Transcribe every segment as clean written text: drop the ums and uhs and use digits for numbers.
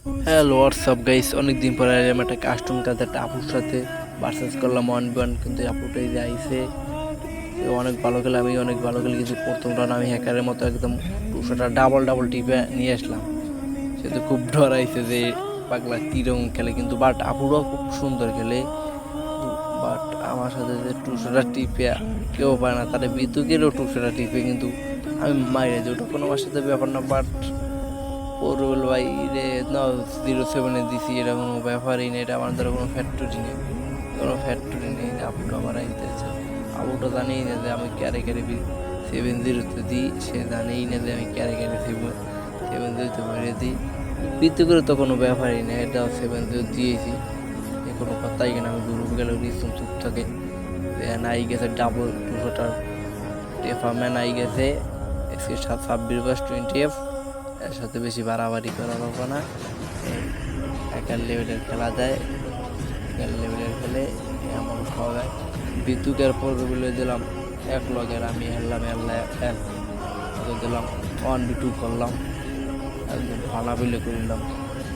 Hello WhatsApp guys, অনেকদিন পরে আমি একটা কাস্টম কাজ একটা আপুর সাথে ভার্সেস করলাম 1v1, কিন্তু এই আপুটাই যে আইসে সে অনেক ভালো খেলে, আমি অনেক ভালো খেলে, কিন্তু প্রথম রান আমি হ্যাকারের মতো একদম 200টা ডাবল ডাবল টিপে নিয়ে আসলাম। সে তো খুব ডরাইছে যে পাগলা কিরম খেলে, কিন্তু বাট আপুরাও খুব সুন্দর খেলে। বাট আমার সাথে যে 200টা টিপে কেউ পায় না, তাদের বিদ্যুকেরও 200টা টিপে কিন্তু আমি মাইরে দিই, ওটা কোনো আমার সাথে ব্যাপার না। বাট ওরুল ভাই রে, না 07-এ দিছি, এটা কোনো ব্যাপারই নেই, এটা আমার দ্বারা কোনো ফ্যাক্টরি নেই, কোনো ফ্যাক্টরি নেই। আপুটা আবার আইতেছে, আপুটা জানেই না যে আমি ক্যারে ক্যারে 7-0-তে দিই, সে জানেই না যে আমি ক্যারে ক্যারে 7-0-তে মেরে দিই। বৃত্তি করে তো কোনো ব্যাপারই নেই, এটা 7-0 দিয়েছি, এ কোনো কথাই কেন। আমি গ্রুপ গেলে নিশ্চয় চুপ থাকে। নাই গেছে ডাবল 200টার টেফা ম্যান আই গেছে, 26+20 এর সাথে বেশি বাড়াবাড়ি করা যাবে না। একার লেভেলের খেলা যায়, একার লেভেলের খেলে এমন খাওয়া যায়। বিদ্যুতের পর বলে দিলাম এক লগের, আমি হেললাম দিলাম 1v2 করলাম, একদম ফানা বিলে করিলাম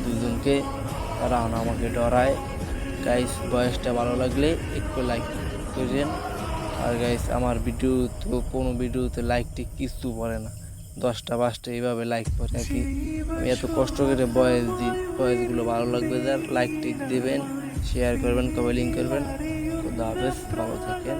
দুজনকে, তারা আমাকে ডরায়। গাইস, বয়সটা ভালো লাগলে একটু লাইক করেন। আর গাইস, আমার ভিডিও তো কোনো ভিডিওতে লাইকটি কিছু পড়ে না, 10টা 5টা এইভাবে লাইক পড়ে আর কি। আমি এত কষ্ট করে বয়েস দিই, বয়েসগুলো ভালো লাগবে যার লাইকটি দেবেন, শেয়ার করবেন, কমেন্ট করবেন। খুদা হাফেজ, ভালো থাকেন।